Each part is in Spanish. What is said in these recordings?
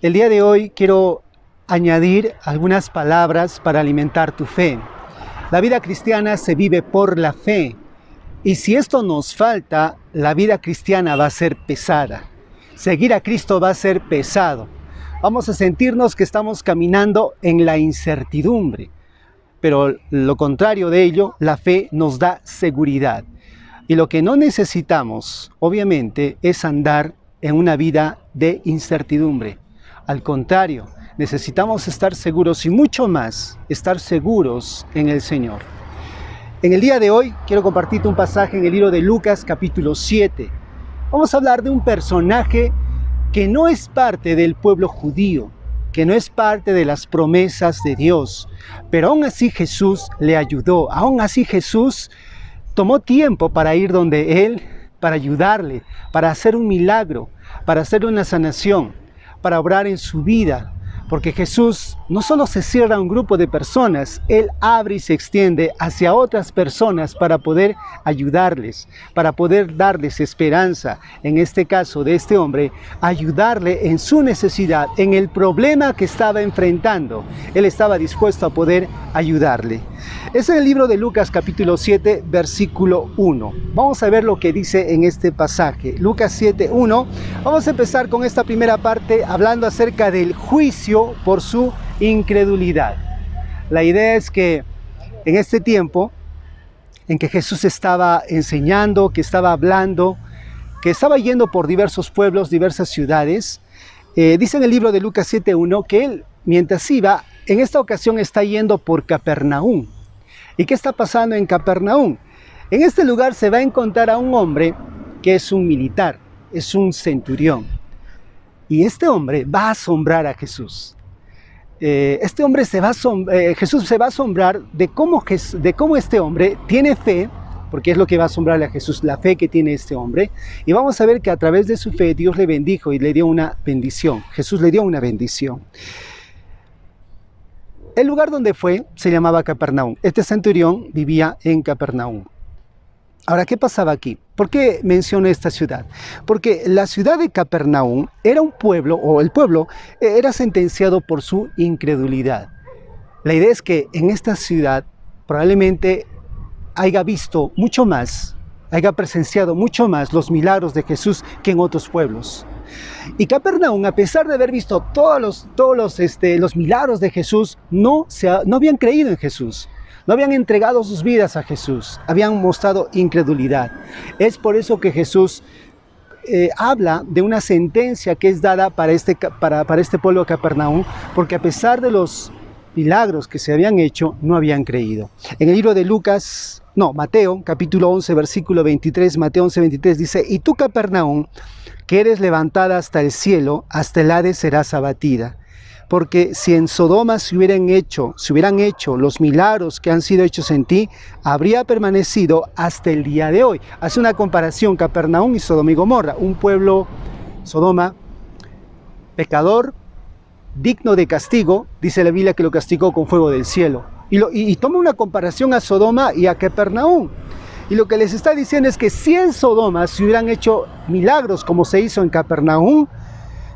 El día de hoy quiero añadir algunas palabras para alimentar tu fe. La vida cristiana se vive por la fe, y si esto nos falta, la vida cristiana va a ser pesada. Seguir a Cristo va a ser pesado. Vamos a sentirnos que estamos caminando en la incertidumbre, pero lo contrario de ello, la fe nos da seguridad. Y lo que no necesitamos, obviamente, es andar en una vida de incertidumbre. Al contrario, necesitamos estar seguros y mucho más, estar seguros en el Señor. En el día de hoy quiero compartirte un pasaje en el libro de Lucas capítulo 7. Vamos a hablar de un personaje que no es parte del pueblo judío, que no es parte de las promesas de Dios, pero aún así Jesús le ayudó, aún así Jesús tomó tiempo para ir donde él, para ayudarle, para hacer un milagro, para hacer una sanación, para obrar en su vida, porque Jesús no solo se cierra a un grupo de personas, Él abre y se extiende hacia otras personas para poder ayudarles, para poder darles esperanza, en este caso de este hombre, ayudarle en su necesidad, en el problema que estaba enfrentando. Él estaba dispuesto a poder ayudarle. Es en el libro de Lucas capítulo 7, versículo 1. Vamos a ver lo que dice en este pasaje. Lucas 7, 1. Vamos a empezar con esta primera parte hablando acerca del juicio por su incredulidad. La idea es que en este tiempo en que Jesús estaba enseñando, que estaba hablando, que estaba yendo por diversos pueblos, diversas ciudades, dice en el libro de Lucas 7, 1 que él, mientras iba, en esta ocasión está yendo por Capernaum. ¿Y qué está pasando en Capernaum? En este lugar se va a encontrar a un hombre que es un militar, es un centurión. Y este hombre va a asombrar a Jesús. Jesús se va a asombrar de cómo este hombre tiene fe, porque es lo que va a asombrarle a Jesús, la fe que tiene este hombre. Y vamos a ver que a través de su fe Dios le bendijo y le dio una bendición. Jesús le dio una bendición. El lugar donde fue se llamaba Capernaum. Este centurión vivía en Capernaum. Ahora, ¿qué pasaba aquí? ¿Por qué menciono esta ciudad? Porque la ciudad de Capernaum era un pueblo, o el pueblo era sentenciado por su incredulidad. La idea es que en esta ciudad probablemente haya visto mucho más, haya presenciado mucho más los milagros de Jesús que en otros pueblos. Y Capernaum, a pesar de haber visto todos los milagros de Jesús, no habían creído en Jesús. No habían entregado sus vidas a Jesús, habían mostrado incredulidad. Es por eso que Jesús habla de una sentencia que es dada para este pueblo de Capernaum, porque a pesar de los milagros que se habían hecho, no habían creído. En el libro de Mateo, capítulo 11, versículo 23, Mateo 11, 23 dice: «Y tú, Capernaum, que eres levantada hasta el cielo, hasta el Hades serás abatida. Porque si en Sodoma se hubieran hecho los milagros que han sido hechos en ti, habría permanecido hasta el día de hoy». Hace una comparación Capernaum y Sodoma y Gomorra, un pueblo, Sodoma, pecador, digno de castigo, dice la Biblia que lo castigó con fuego del cielo. Y toma una comparación a Sodoma y a Capernaum. Y lo que les está diciendo es que si en Sodoma se hubieran hecho milagros como se hizo en Capernaum,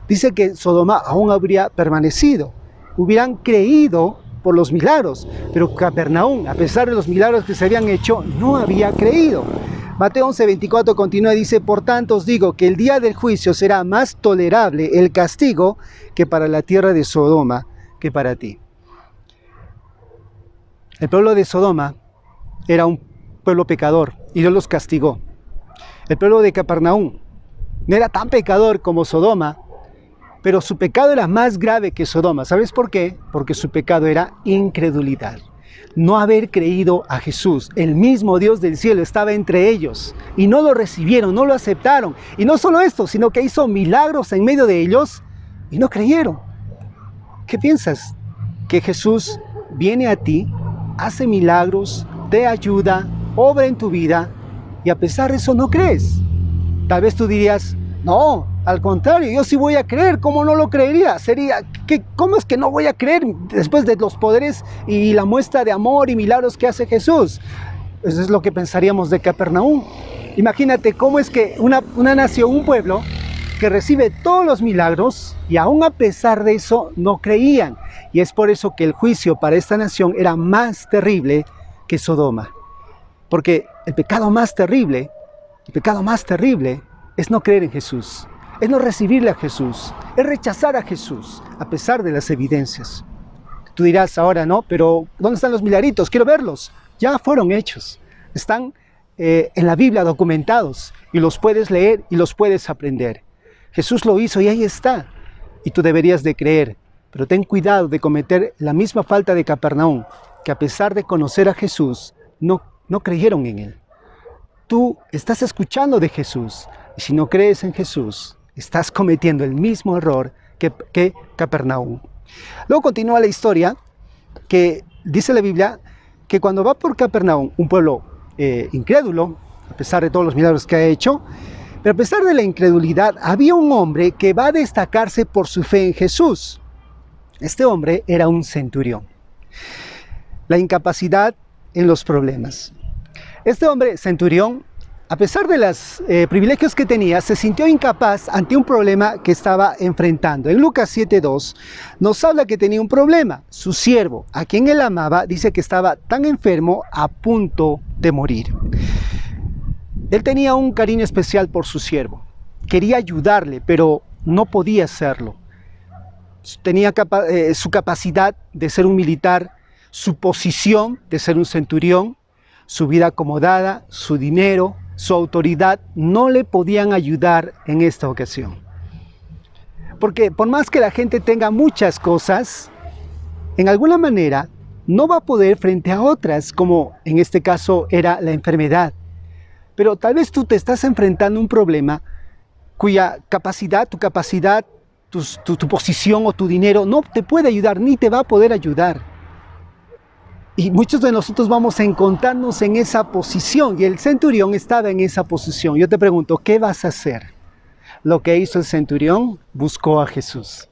dice que Sodoma aún habría permanecido, hubieran creído por los milagros, pero Capernaum, a pesar de los milagros que se habían hecho, no había creído. Mateo 11, 24 continúa y dice: «Por tanto os digo que el día del juicio será más tolerable el castigo que para la tierra de Sodoma que para ti». El pueblo de Sodoma era un pueblo pecador y Dios los castigó. El pueblo de Capernaum no era tan pecador como Sodoma, pero su pecado era más grave que Sodoma. ¿Sabes por qué? Porque su pecado era incredulidad. No haber creído a Jesús. El mismo Dios del cielo estaba entre ellos y no lo recibieron, no lo aceptaron. Y no solo esto, sino que hizo milagros en medio de ellos y no creyeron. ¿Qué piensas? Que Jesús viene a ti, hace milagros, te ayuda, obra en tu vida, y a pesar de eso no crees. Tal vez tú dirías: «No, al contrario, yo sí voy a creer». ¿Cómo no lo creería? ¿Cómo es que no voy a creer después de los poderes y la muestra de amor y milagros que hace Jesús? Eso es lo que pensaríamos de Capernaum. Imagínate cómo es que una nación, un pueblo, que recibe todos los milagros y aún a pesar de eso no creían. Y es por eso que el juicio para esta nación era más terrible que Sodoma. Porque el pecado más terrible es no creer en Jesús, es no recibirle a Jesús, es rechazar a Jesús a pesar de las evidencias. Tú dirás ahora, no, pero ¿dónde están los milagritos? Quiero verlos. Ya fueron hechos, están en la Biblia documentados y los puedes leer y los puedes aprender. Jesús lo hizo y ahí está, y tú deberías de creer, pero ten cuidado de cometer la misma falta de Capernaum, que a pesar de conocer a Jesús, no creyeron en Él. Tú estás escuchando de Jesús, y si no crees en Jesús, estás cometiendo el mismo error que Capernaum. Luego continúa la historia, que dice la Biblia, que cuando va por Capernaum, un pueblo incrédulo, a pesar de todos los milagros que ha hecho, pero a pesar de la incredulidad, había un hombre que va a destacarse por su fe en Jesús. Este hombre era un centurión. La incapacidad en los problemas. Este hombre, centurión, a pesar de los privilegios que tenía, se sintió incapaz ante un problema que estaba enfrentando. En Lucas 7:2 nos habla que tenía un problema. Su siervo, a quien él amaba, dice que estaba tan enfermo a punto de morir. Él tenía un cariño especial por su siervo. Quería ayudarle, pero no podía hacerlo. Tenía su capacidad de ser un militar, su posición de ser un centurión, su vida acomodada, su dinero, su autoridad, no le podían ayudar en esta ocasión. Porque por más que la gente tenga muchas cosas, en alguna manera no va a poder frente a otras, como en este caso era la enfermedad. Pero tal vez tú te estás enfrentando a un problema cuya capacidad, tu posición o tu dinero no te puede ayudar, ni te va a poder ayudar. Y muchos de nosotros vamos a encontrarnos en esa posición, y el centurión estaba en esa posición. Yo te pregunto, ¿qué vas a hacer? Lo que hizo el centurión, buscó a Jesús.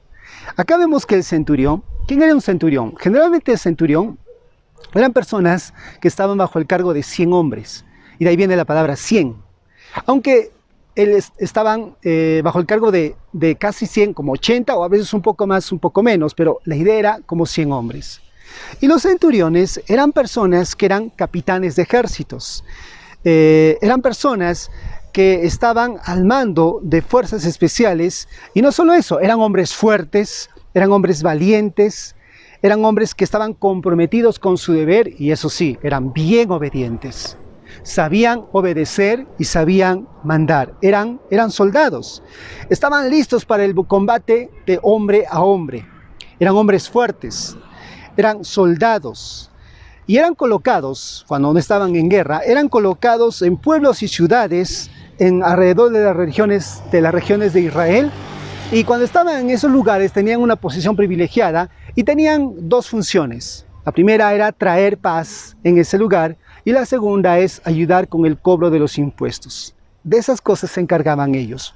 Acá vemos que el centurión, ¿quién era un centurión? Generalmente el centurión eran personas que estaban bajo el cargo de 100 hombres, y de ahí viene la palabra 100. Aunque estaban bajo el cargo de casi 100, como 80, o a veces un poco más, un poco menos, pero la idea era como 100 hombres. Y los centuriones eran personas que eran capitanes de ejércitos, eran personas que estaban al mando de fuerzas especiales, y no solo eso, eran hombres fuertes, eran hombres valientes, eran hombres que estaban comprometidos con su deber, y eso sí, eran bien obedientes, sabían obedecer y sabían mandar, eran soldados, estaban listos para el combate de hombre a hombre, eran hombres fuertes, eran soldados, y eran colocados, cuando no estaban en guerra, eran colocados en pueblos y ciudades alrededor de las regiones de Israel, y cuando estaban en esos lugares tenían una posición privilegiada y tenían dos funciones. La primera era traer paz en ese lugar, y la segunda es ayudar con el cobro de los impuestos. De esas cosas se encargaban ellos.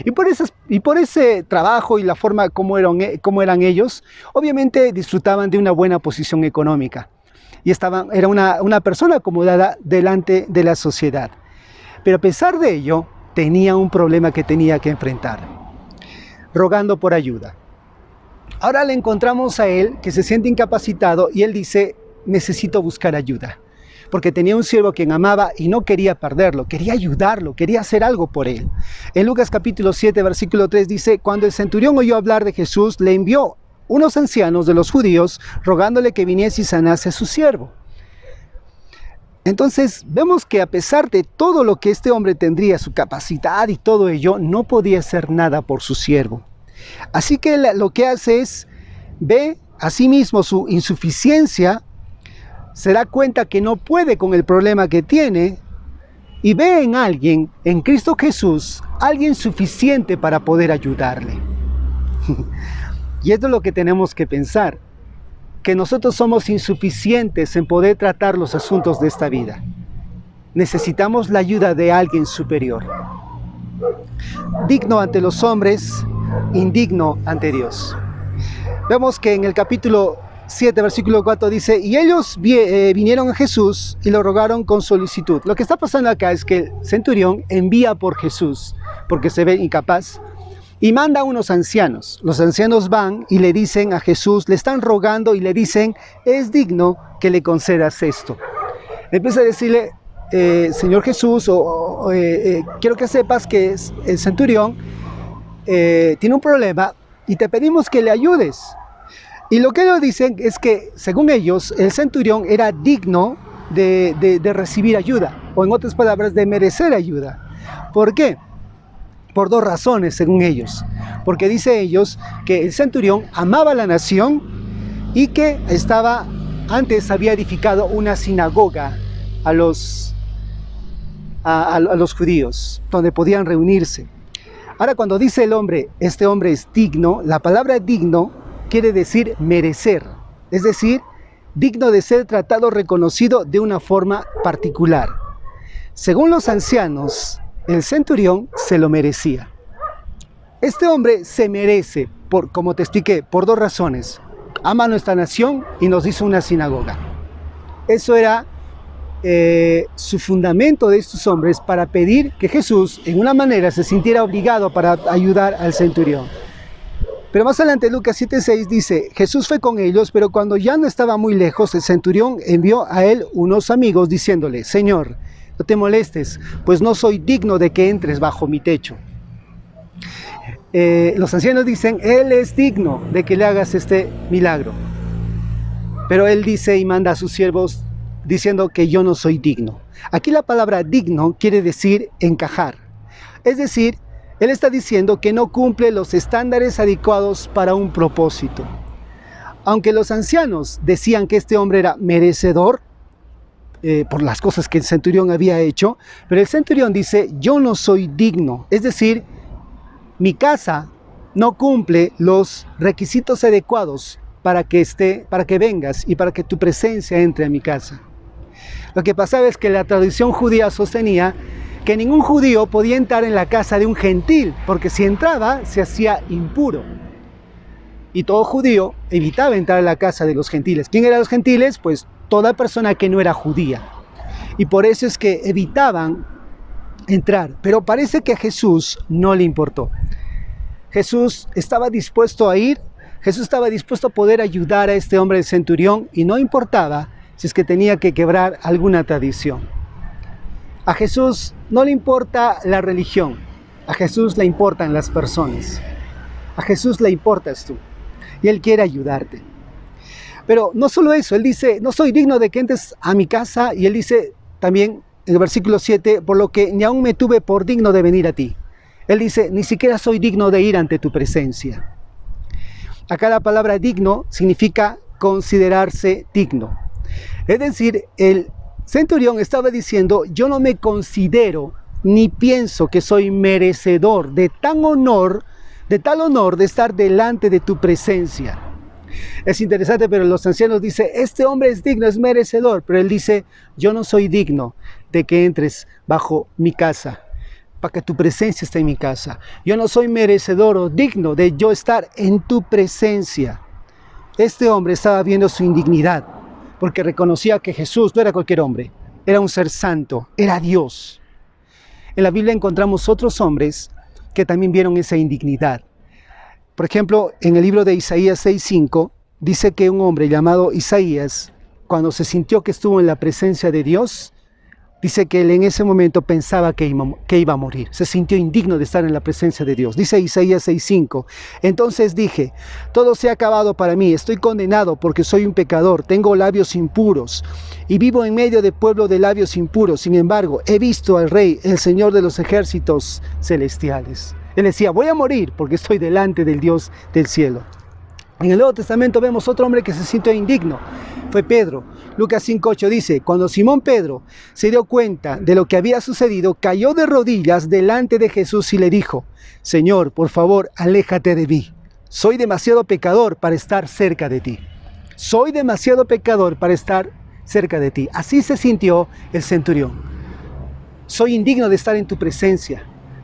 Y por ese trabajo y la forma como eran ellos, obviamente disfrutaban de una buena posición económica. Y era una persona acomodada delante de la sociedad. Pero a pesar de ello, tenía un problema que tenía que enfrentar, rogando por ayuda. Ahora le encontramos a él que se siente incapacitado y él dice, necesito buscar ayuda. Porque tenía un siervo a quien amaba y no quería perderlo, quería ayudarlo, quería hacer algo por él. En Lucas capítulo 7, versículo 3 dice, cuando el centurión oyó hablar de Jesús, le envió unos ancianos de los judíos rogándole que viniese y sanase a su siervo. Entonces vemos que a pesar de todo lo que este hombre tendría, su capacidad y todo ello, no podía hacer nada por su siervo. Así que lo que hace es, ve a sí mismo su insuficiencia, se da cuenta que no puede con el problema que tiene y ve en alguien, en Cristo Jesús, alguien suficiente para poder ayudarle. Y esto es lo que tenemos que pensar, que nosotros somos insuficientes en poder tratar los asuntos de esta vida. Necesitamos la ayuda de alguien superior. Digno ante los hombres, indigno ante Dios. Vemos que en el capítulo 7, versículo 4 dice, y ellos vinieron a Jesús y lo rogaron con solicitud. Lo que está pasando acá es que el centurión envía por Jesús, porque se ve incapaz, y manda a unos ancianos. Los ancianos van y le dicen a Jesús, le están rogando y le dicen, es digno que le concedas esto. Empieza a decirle, Señor Jesús, quiero que sepas que el centurión tiene un problema y te pedimos que le ayudes. Y lo que ellos dicen es que, según ellos, el centurión era digno de recibir ayuda, o en otras palabras, de merecer ayuda. ¿Por qué? Por dos razones, según ellos. Porque dice ellos que el centurión amaba a la nación y que antes había edificado una sinagoga a los judíos, donde podían reunirse. Ahora, cuando dice el hombre, este hombre es digno, la palabra digno quiere decir merecer, es decir, digno de ser tratado, reconocido de una forma particular. Según los ancianos, el centurión se lo merecía. Este hombre se merece, como te expliqué, por dos razones. Ama a nuestra nación y nos hizo una sinagoga. Eso era su fundamento de estos hombres para pedir que Jesús, en una manera, se sintiera obligado para ayudar al centurión. Pero más adelante, Lucas 7:6 dice, Jesús fue con ellos, pero cuando ya no estaba muy lejos, el centurión envió a él unos amigos diciéndole, Señor, no te molestes, pues no soy digno de que entres bajo mi techo. Los ancianos dicen, Él es digno de que le hagas este milagro. Pero Él dice y manda a sus siervos diciendo que yo no soy digno. Aquí la palabra digno quiere decir encajar. Es decir, Él está diciendo que no cumple los estándares adecuados para un propósito. Aunque los ancianos decían que este hombre era merecedor, por las cosas que el centurión había hecho, pero el centurión dice, yo no soy digno, es decir, mi casa no cumple los requisitos adecuados para que vengas y para que tu presencia entre a mi casa. Lo que pasaba es que la tradición judía sostenía que ningún judío podía entrar en la casa de un gentil, porque si entraba se hacía impuro. Y todo judío evitaba entrar a la casa de los gentiles. ¿Quién eran los gentiles? Pues toda persona que no era judía. Y por eso es que evitaban entrar. Pero parece que a Jesús no le importó. Jesús estaba dispuesto a ir. Jesús estaba dispuesto a poder ayudar a este hombre del centurión. Y no importaba si es que tenía que quebrar alguna tradición. A Jesús no le importa la religión. A Jesús le importan las personas. A Jesús le importas tú. Y Él quiere ayudarte. Pero no solo eso, Él dice, no soy digno de que entres a mi casa. Y Él dice también en el versículo 7, por lo que ni aún me tuve por digno de venir a ti. Él dice, ni siquiera soy digno de ir ante tu presencia. Acá la palabra digno significa considerarse digno. Es decir, el centurión estaba diciendo, yo no me considero ni pienso que soy merecedor de tal honor de estar delante de tu presencia. Es interesante, pero los ancianos dicen, este hombre es digno, es merecedor, pero él dice, yo no soy digno de que entres bajo mi casa, para que tu presencia esté en mi casa. Yo no soy merecedor o digno de yo estar en tu presencia. Este hombre estaba viendo su indignidad, porque reconocía que Jesús no era cualquier hombre, era un ser santo, era Dios. En la Biblia encontramos otros hombres que también vieron esa indignidad. Por ejemplo, en el libro de Isaías 6:5, dice que un hombre llamado Isaías, cuando se sintió que estuvo en la presencia de Dios, dice que él en ese momento pensaba que iba a morir. Se sintió indigno de estar en la presencia de Dios. Dice Isaías 6:5, entonces dije, todo se ha acabado para mí, estoy condenado porque soy un pecador, tengo labios impuros y vivo en medio de pueblo de labios impuros. Sin embargo, he visto al Rey, el Señor de los ejércitos celestiales. Él decía, voy a morir porque estoy delante del Dios del cielo. En el Nuevo Testamento vemos otro hombre que se sintió indigno. Fue Pedro. Lucas 5:8 dice, cuando Simón Pedro se dio cuenta de lo que había sucedido, cayó de rodillas delante de Jesús y le dijo, Señor, por favor, aléjate de mí. Soy demasiado pecador para estar cerca de ti. Soy demasiado pecador para estar cerca de ti. Así se sintió el centurión. Soy indigno de estar en tu presencia.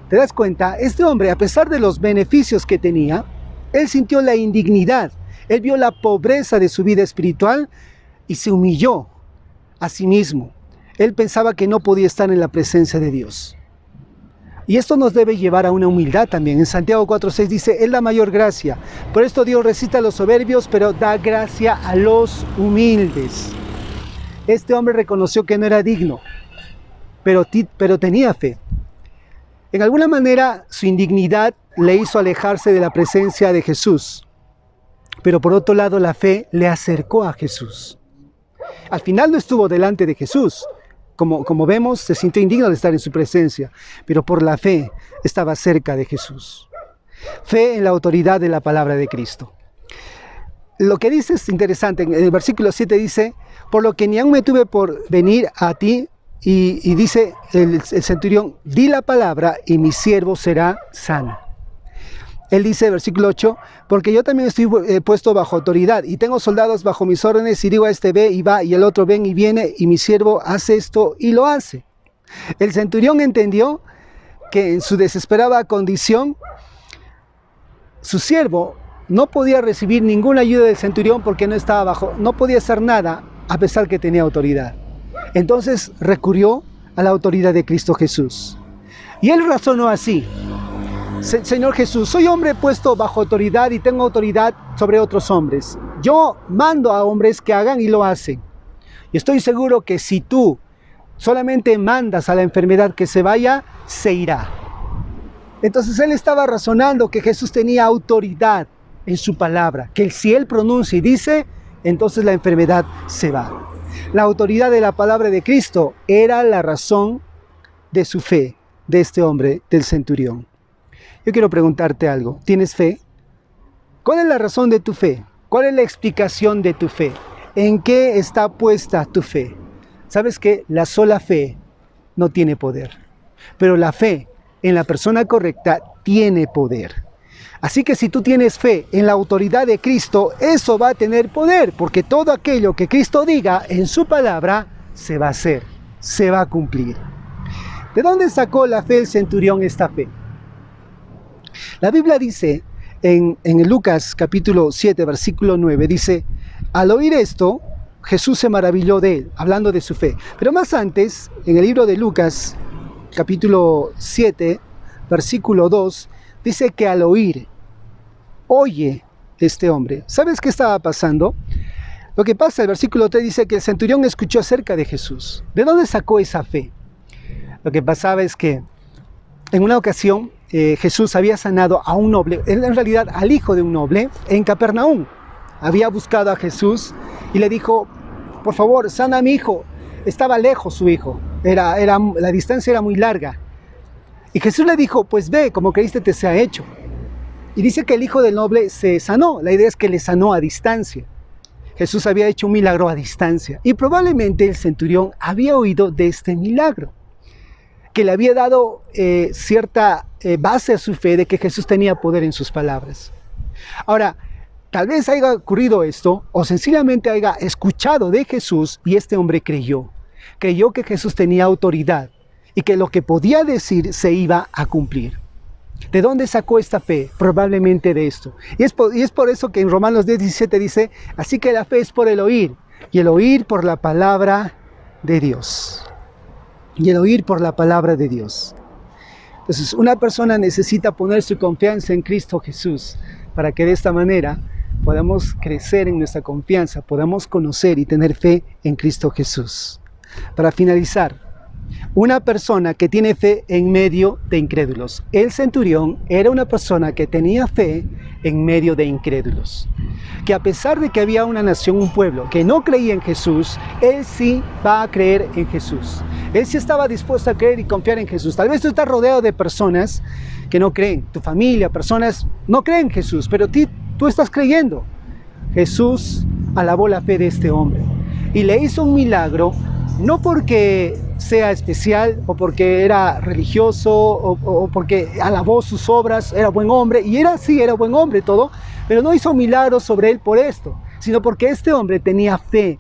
¿Te das cuenta? Este hombre, a pesar de los beneficios que tenía, él sintió la indignidad. Él vio la pobreza de su vida espiritual y se humilló a sí mismo. Él pensaba que no podía estar en la presencia de Dios. Y esto nos debe llevar a una humildad también. En Santiago 4:6 dice, es la mayor gracia. Por esto Dios resiste a los soberbios, pero da gracia a los humildes. Este hombre reconoció que no era digno, pero tenía fe. En alguna manera su indignidad le hizo alejarse de la presencia de Jesús. Pero por otro lado la fe le acercó a Jesús. Al final no estuvo delante de Jesús. Como vemos, se sintió indigno de estar en su presencia, pero por la fe estaba cerca de Jesús. Fe en la autoridad de la palabra de Cristo. Lo que dice es interesante. En el versículo 7 dice, por lo que ni aún me tuve por venir a ti, y dice el centurión, di la palabra y mi siervo será sano. Él dice, versículo 8, porque yo también estoy puesto bajo autoridad y tengo soldados bajo mis órdenes y digo a este ve y va y el otro ven y viene y mi siervo hace esto y lo hace. El centurión entendió que en su desesperada condición, su siervo no podía recibir ninguna ayuda del centurión porque no podía hacer nada a pesar que tenía autoridad. Entonces recurrió a la autoridad de Cristo Jesús. Y él razonó así. Señor Jesús, soy hombre puesto bajo autoridad y tengo autoridad sobre otros hombres. Yo mando a hombres que hagan y lo hacen. Y estoy seguro que si tú solamente mandas a la enfermedad que se vaya, se irá. Entonces él estaba razonando que Jesús tenía autoridad en su palabra, que si él pronuncia y dice, entonces la enfermedad se va. La autoridad de la palabra de Cristo era la razón de su fe, de este hombre, del centurión. Yo quiero preguntarte algo. ¿Tienes fe? ¿Cuál es la razón de tu fe? ¿Cuál es la explicación de tu fe? ¿En qué está puesta tu fe? ¿Sabes que la sola fe no tiene poder? Pero la fe en la persona correcta tiene poder. Así que si tú tienes fe en la autoridad de Cristo, eso va a tener poder, porque todo aquello que Cristo diga en su palabra se va a hacer, se va a cumplir. ¿De dónde sacó la fe el centurión esta fe? La Biblia dice en Lucas capítulo 7, versículo 9, dice, al oír esto, Jesús se maravilló de él, hablando de su fe. Pero más antes, en el libro de Lucas, capítulo 7, versículo 2, dice que al oír, oye este hombre. ¿Sabes qué estaba pasando? Lo que pasa, el versículo 3 dice que el centurión escuchó acerca de Jesús. ¿De dónde sacó esa fe? Lo que pasaba es que en una ocasión Jesús había sanado a un noble, en realidad al hijo de un noble, en Capernaum. Había buscado a Jesús y le dijo, por favor, sana a mi hijo. Estaba lejos su hijo, la distancia era muy larga. Y Jesús le dijo, pues ve, como creíste te sea hecho. Y dice que el hijo del noble se sanó. La idea es que le sanó a distancia. Jesús había hecho un milagro a distancia. Y probablemente el centurión había oído de este milagro, que le había dado cierta base a su fe de que Jesús tenía poder en sus palabras. Ahora, tal vez haya ocurrido esto, o sencillamente haya escuchado de Jesús y este hombre creyó. Creyó que Jesús tenía autoridad y que lo que podía decir se iba a cumplir. ¿De dónde sacó esta fe? Probablemente de esto. Y es por eso que en Romanos 10:17 dice, así que la fe es por el oír, y el oír por la palabra de Dios. Y el oír por la palabra de Dios. Entonces, una persona necesita poner su confianza en Cristo Jesús para que de esta manera podamos crecer en nuestra confianza, podamos conocer y tener fe en Cristo Jesús. Para finalizar, una persona que tiene fe en medio de incrédulos. El centurión era una persona que tenía fe en medio de incrédulos. Que a pesar de que había una nación, un pueblo que no creía en Jesús, él sí va a creer en Jesús. Él sí estaba dispuesto a creer y confiar en Jesús. Tal vez tú estás rodeado de personas que no creen. Tu familia, personas no creen en Jesús, pero tú estás creyendo. Jesús alabó la fe de este hombre y le hizo un milagro, no porque sea especial o porque era religioso o porque alabó sus obras, era buen hombre, y era buen hombre todo, pero no hizo milagros sobre él por esto, sino porque este hombre tenía fe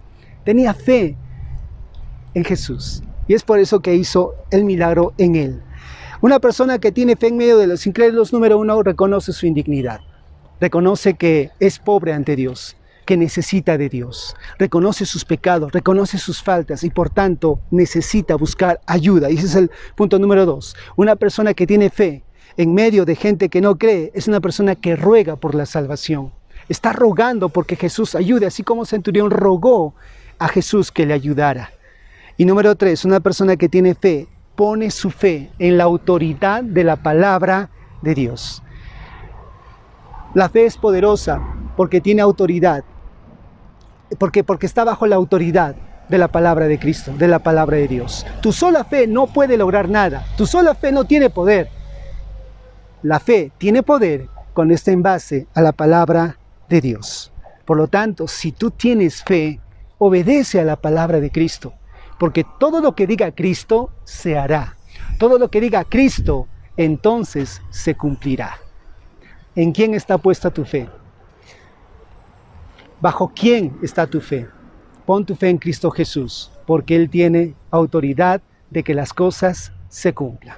en Jesús, y es por eso que hizo el milagro en él. Una persona que tiene fe en medio de los incrédulos, número uno, reconoce su indignidad, reconoce que es pobre ante Dios, que necesita de Dios. Reconoce sus pecados, reconoce sus faltas y por tanto necesita buscar ayuda. Y ese es el punto número 2. Una persona que tiene fe en medio de gente que no cree es una persona que ruega por la salvación. Está rogando porque Jesús ayude, así como el centurión rogó a Jesús que le ayudara. Y número 3, una persona que tiene fe pone su fe en la autoridad de la palabra de Dios. La fe es poderosa porque tiene autoridad, porque está bajo la autoridad de la palabra de Cristo, de la palabra de Dios. Tu sola fe no puede lograr nada, tu sola fe no tiene poder. La fe tiene poder cuando está en base a la palabra de Dios. Por lo tanto, si tú tienes fe, obedece a la palabra de Cristo, porque todo lo que diga Cristo se hará. Todo lo que diga Cristo, entonces se cumplirá. ¿En quién está puesta tu fe? ¿Bajo quién está tu fe? Pon tu fe en Cristo Jesús, porque Él tiene autoridad de que las cosas se cumplan.